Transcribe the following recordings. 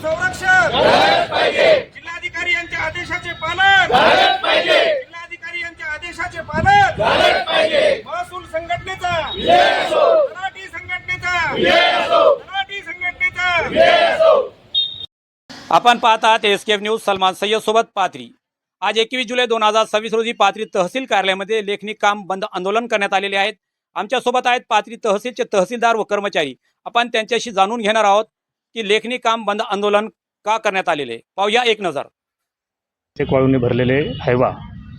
संरक्षण झालंच पाहिजे, जिल्हाधिकारी यांच्या आदेशाचे पालन झालंच पाहिजे, जिल्हाधिकारी यांच्या आदेशाचे पालन झालंच पाहिजे. महसूल संघटनेचा विजय असो, तलाठी संघटनेचा विजय असो, तलाठी संघटनेचा विजय असो. आपण पाहत आहात एसकेएफ न्यूज. सलमान सय्यद सोबत पाथरी. आज 21 जुलै 2026 रोजी पाथरी तहसील कार्यालयामध्ये लेखनी काम बंद आंदोलन करण्यात आलेले आहेत. आमच्यासोबत आहेत पाथरी तहसीलचे तहसीलदार व कर्मचारी. आपण त्यांच्याशी जाणून घेणार आहोत की लेखनी काम बंद आंदोलन का करण्यात आलेले. पाहूया एक नजर. ते वाळूने भरलेले हैवा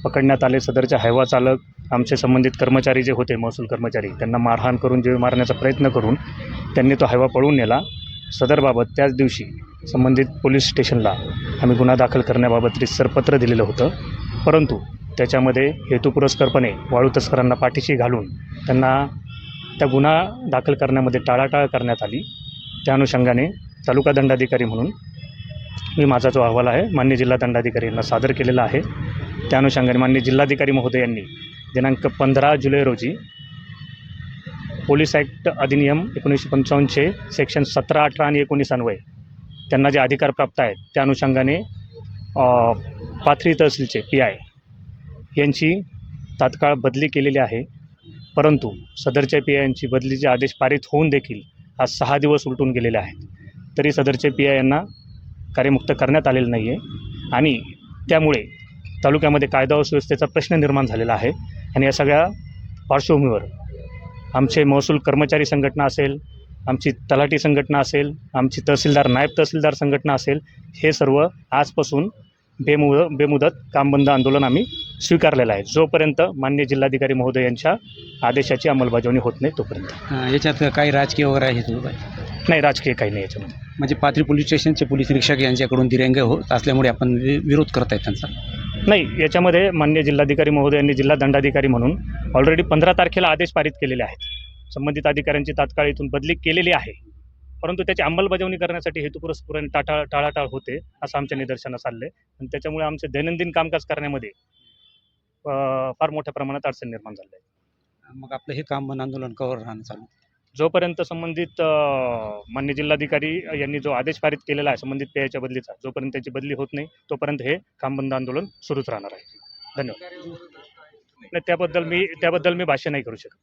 पकडण्यात आले. सदरचे हैवा चालक आमचे संबंधित कर्मचारी जे होते, महसूल कर्मचारी, त्यांना मारहाण करून जीव मारण्याचा प्रयत्न करून त्यांनी तो हैवा पळवून नेला. सदरबाबत त्याच दिवशी संबंधित पोलीस स्टेशनला आम्ही गुन्हा दाखल करण्याबाबत रितसर पत्र दिलेलं होतं. परंतु त्याच्यामध्ये हेतुपुरस्सरपणे वाळू तस्करांना पाठीशी घालून त्यांना त्या गुन्हा दाखल करण्यामध्ये टाळाटाळ करण्यात आली. त्या अनुषंगाने तालुका दंडाधिकारी म्हणून मी माझा जो अहवाल आहे माननीय जिल्हा दंडाधिकारी यांना सादर केलेला आहे. त्या अनुषंगाने माननीय जिल्हाधिकारी महोदयांनी दिनांक 15 जुलै रोजी पोलीस ॲक्ट अधिनियम 1955चे सेक्शन 17, 18 आणि 19 अन्वये त्यांना जे अधिकार प्राप्त आहेत त्या अनुषंगाने पाथरी तहसीलचे PI यांची तात्काळ बदली केलेली आहे. परंतु सदरच्या PI यांची बदलीचे आदेश पारित होऊन देखील आज 6 दिवस उलटून गेलेले आहेत. तरी सदरचे PI यांना कार्यमुक्त करण्यात आलेलं नाही आहे आणि त्यामुळे तालुक्यामध्ये कायदा व सुव्यवस्थेचा प्रश्न निर्माण झालेला आहे. आणि या सगळ्या पार्श्वभूमीवर आमचे महसूल कर्मचारी संघटना असेल, आमची तलाठी संघटना असेल, आमची तहसीलदार नायब तहसीलदार संघटना असेल, हे सर्व आजपासून बेमुदत कामबंद आंदोलन आम्ही स्वीकारलेलं आहे. जोपर्यंत माननीय जिल्हाधिकारी महोदय यांच्या आदेशाची अंमलबजावणी होत नाही तोपर्यंत. याच्यात काही राजकीय वगैरे आहे तो नाही, राजकीय काही नाही याच्यामध्ये. म्हणजे पाथरी पोलीस स्टेशनचे पोलीस निरीक्षक यांच्याकडून दिरंगे होत असल्यामुळे आपण विरोध करत आहेत त्यांचा. नाही, याच्यामध्ये माननीय जिल्हाधिकारी महोदयांनी जिल्हा दंडाधिकारी म्हणून ऑलरेडी 15 तारखेला आदेश पारित केलेले आहेत. संबंधित अधिकाऱ्यांची तात्काळ इथून बदली केलेली आहे. परंतु त्याची अंमलबजावणी करण्यासाठी हेतुपुरस्सरपणे टाळाटाळ होते असं आमच्या निदर्शनास आलं आहे. आणि त्याच्यामुळे आमचे दैनंदिन कामकाज करण्यामध्ये फार मोठ्या प्रमाणात अडचण निर्माण झाली आहे. मग आपलं हे काम बंद आंदोलन कवर राहणं चालू. जोपर्यंत संबंधित माननीय जिल्हाधिकारी यांनी जो आदेश पारित केलेला आहे संबंधित PIच्या बदलीचा, जोपर्यंत त्याची बदली होत नाही तोपर्यंत हे काम बंद आंदोलन सुरूच राहणार आहे. धन्यवाद. नाही, त्याबद्दल मी भाष्य नाही करू शकत.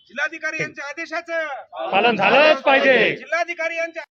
जिल्हाधिकारी यांच्या आदेशाचं पालन झालंच पाहिजे. जिल्हाधिकारी यांच्या